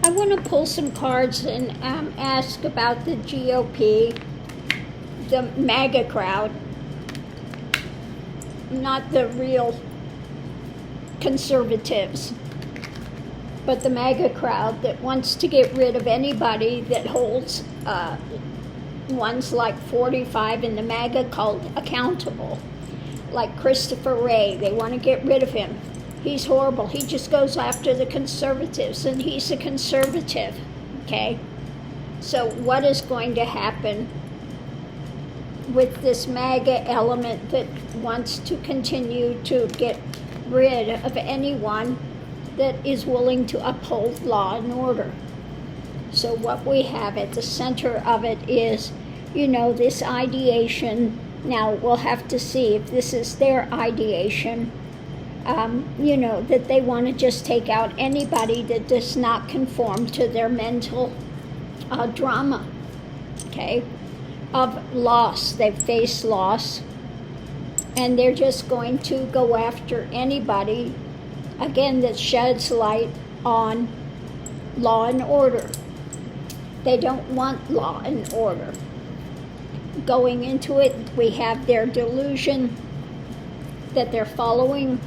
I want to pull some cards and ask about the GOP, the Maga crowd, not the real conservatives, but the Maga crowd that wants to get rid of anybody that holds ones like 45 in the Maga cult accountable. Like Christopher Wray, they want to get rid of him. He's horrible. He just goes after the conservatives, and he's a conservative, okay? So what is going to happen with this MAGA element that wants to continue to get rid of anyone that is willing to uphold law and order? So what we have at the center of it is, this ideation. Now we'll have to see if this is their ideation. That they want to just take out anybody that does not conform to their mental drama, okay, of loss. They've faced loss, and they're just going to go after anybody, again, that sheds light on law and order. They don't want law and order. Going into it, we have their delusion that they're following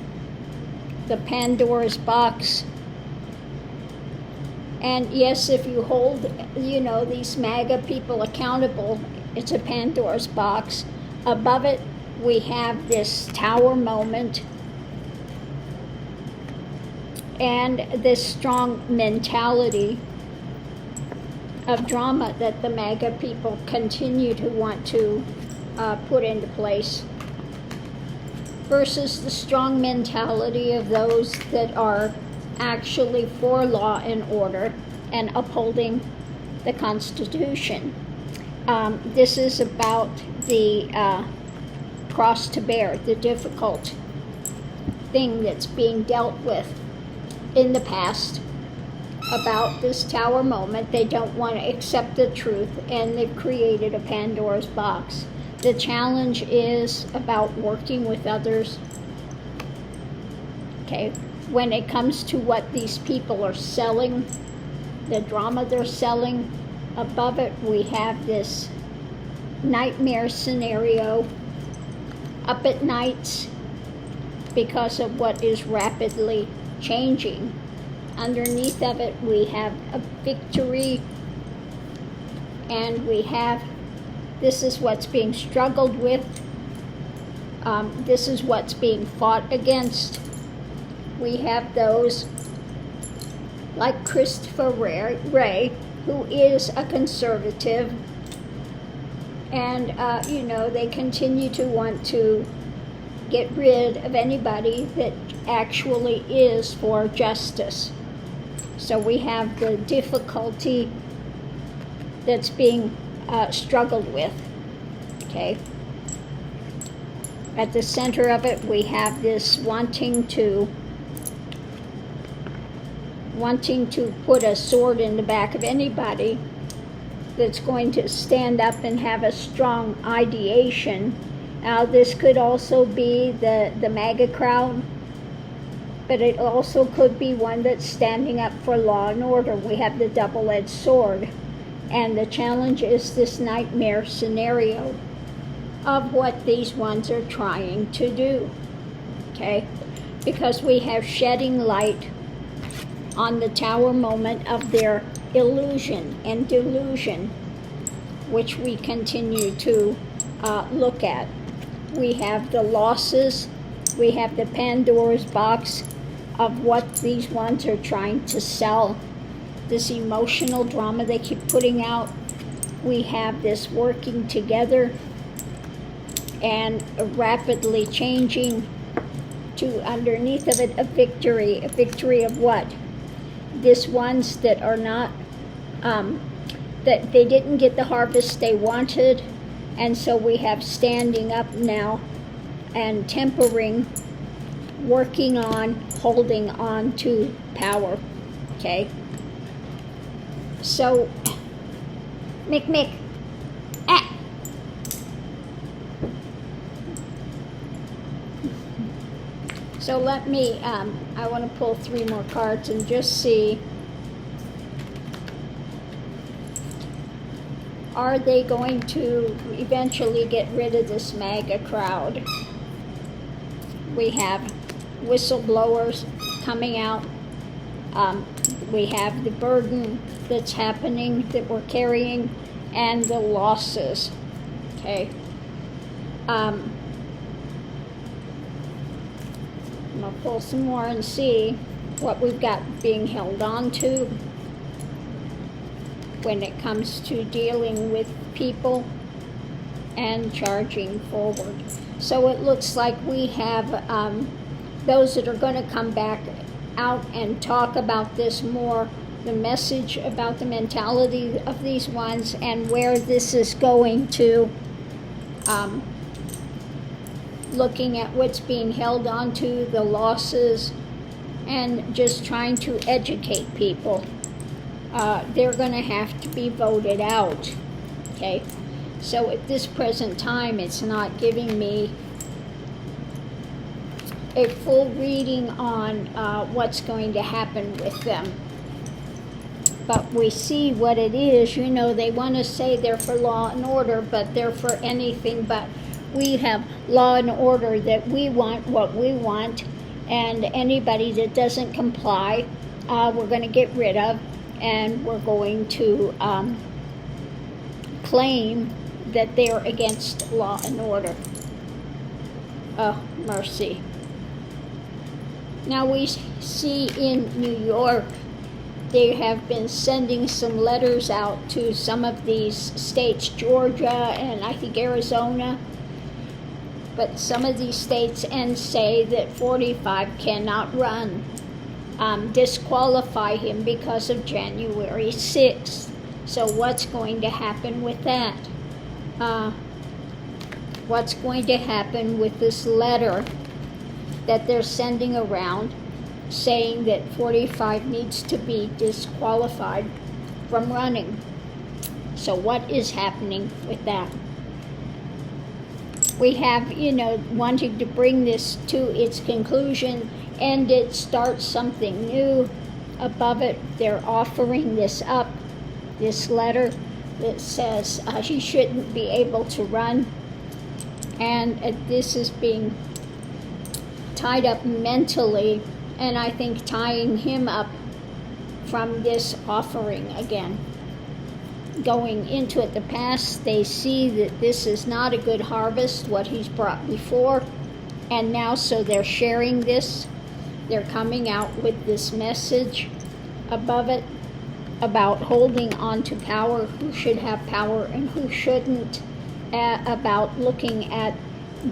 the Pandora's box. And yes, if you hold, these MAGA people accountable, it's a Pandora's box. Above it, we have this tower moment and this strong mentality of drama that the MAGA people continue to want to put into place, versus the strong mentality of those that are actually for law and order and upholding the Constitution. This is about the cross to bear, the difficult thing that's being dealt with in the past about this tower moment. They don't want to accept the truth, and they've created a Pandora's box. The challenge is about working with others. Okay, when it comes to what these people are selling, the drama they're selling, above it we have this nightmare scenario, up at nights because of what is rapidly changing. Underneath of it we have a victory, and we have, this is what's being struggled with. This is what's being fought against. We have those like Christopher Wray, who is a conservative, and they continue to want to get rid of anybody that actually is for justice. So we have the difficulty that's being struggled with, okay? At the center of it, we have this wanting to put a sword in the back of anybody that's going to stand up and have a strong ideation. Now, this could also be the MAGA crowd, but it also could be one that's standing up for law and order. We have the double-edged sword. And the challenge is this nightmare scenario of what these ones are trying to do, okay? Because we have shedding light on the tower moment of their illusion and delusion, which we continue to look at. We have the losses, we have the Pandora's box of what these ones are trying to sell, this emotional drama they keep putting out. We have this working together and rapidly changing to, underneath of it, a victory. A victory of what? These ones that are not, that they didn't get the harvest they wanted, and so we have standing up now and tempering, working on, holding on to power, okay? So, Mick, ah! So let me, I want to pull 3 more cards and just see Are they going to eventually get rid of this MAGA crowd? We have whistleblowers coming out. We have the burden that's happening, that we're carrying, and the losses. Okay. I'm going to pull some more and see what we've got being held on to when it comes to dealing with people and charging forward. So it looks like we have those that are going to come back out and talk about this more, the message about the mentality of these ones and where this is going to, looking at what's being held on to, the losses, and just trying to educate people. They're going to have to be voted out. Okay, so at this present time, it's not giving me a full reading on what's going to happen with them. But we see what it is. You know, they want to say they're for law and order, but they're for anything but. We have law and order that we want, what we want, and anybody that doesn't comply, we're going to get rid of, and we're going to claim that they're against law and order. Oh, mercy. Now we see in New York, they have been sending some letters out to some of these states, Georgia and I think Arizona, but some of these states, and say that 45 cannot run, disqualify him because of January 6th. So what's going to happen with that? What's going to happen with this letter that they're sending around saying that 45 needs to be disqualified from running? So what is happening with that? We have, wanting to bring this to its conclusion, end it, start something new. Above it, they're offering this up, this letter that says he shouldn't be able to run. And this is being tied up mentally, and I think tying him up from this offering again. Going into it, the past, they see that this is not a good harvest, what he's brought before, and now so they're sharing this. They're coming out with this message above it about holding on to power, who should have power and who shouldn't, about looking at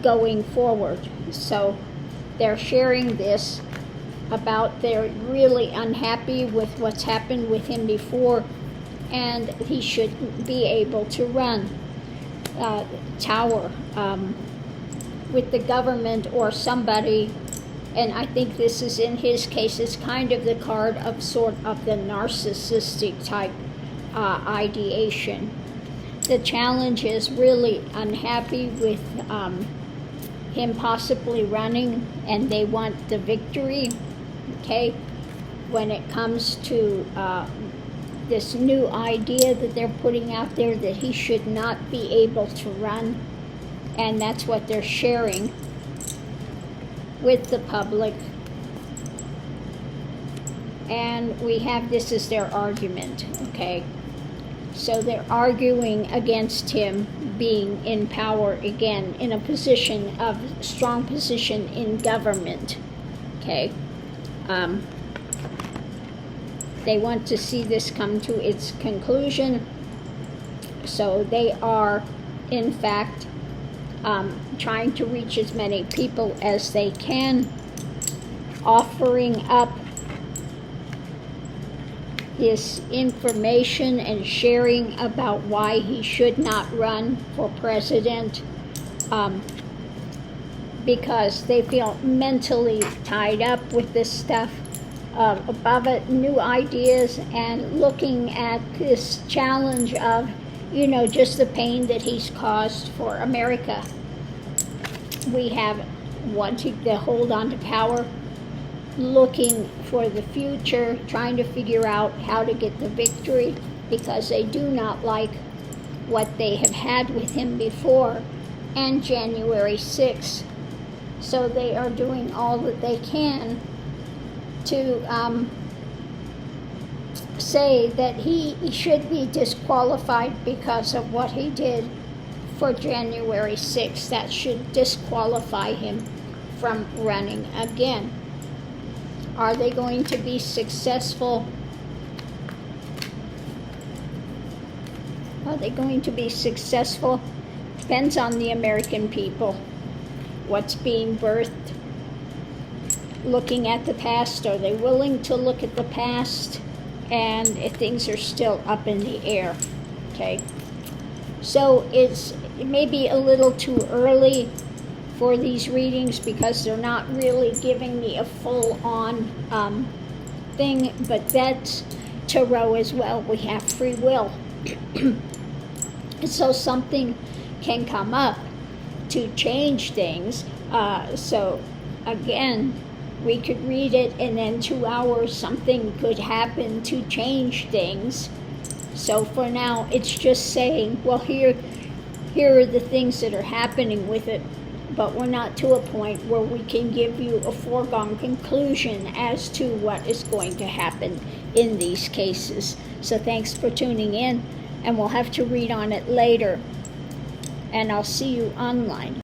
going forward. So they're sharing this about they're really unhappy with what's happened with him before, and he shouldn't be able to run tower with the government or somebody. And I think this is, in his case, is kind of the card of sort of the narcissistic type ideation. The challenge is really unhappy with him possibly running, and they want the victory. Okay, when it comes to this new idea that they're putting out there that he should not be able to run, and that's what they're sharing with the public. And we have, this is their argument, okay? So they're arguing against him being in power again, in a position of strong position in government, okay? They want to see this come to its conclusion. So they are, in fact, trying to reach as many people as they can, offering up this information and sharing about why he should not run for president, because they feel mentally tied up with this stuff. Above it, new ideas, and looking at this challenge of, just the pain that he's caused for America. We have wanting to hold on to power, looking for the future, trying to figure out how to get the victory, because they do not like what they have had with him before, and January 6th. So they are doing all that they can to say that he should be disqualified because of what he did for January 6th. That should disqualify him from running again. Are they going to be successful? Are they going to be successful? Depends on the American people. What's being birthed? Looking at the past, are they willing to look at the past? And if things are still up in the air, okay? So it may be a little too early for these readings because they're not really giving me a full-on thing, but that's tarot as well. We have free will. So something can come up to change things. So again, we could read it, and then 2 hours something could happen to change things. So for now, it's just saying, well, here are the things that are happening with it, but we're not to a point where we can give you a foregone conclusion as to what is going to happen in these cases. So thanks for tuning in, and we'll have to read on it later, and I'll see you online.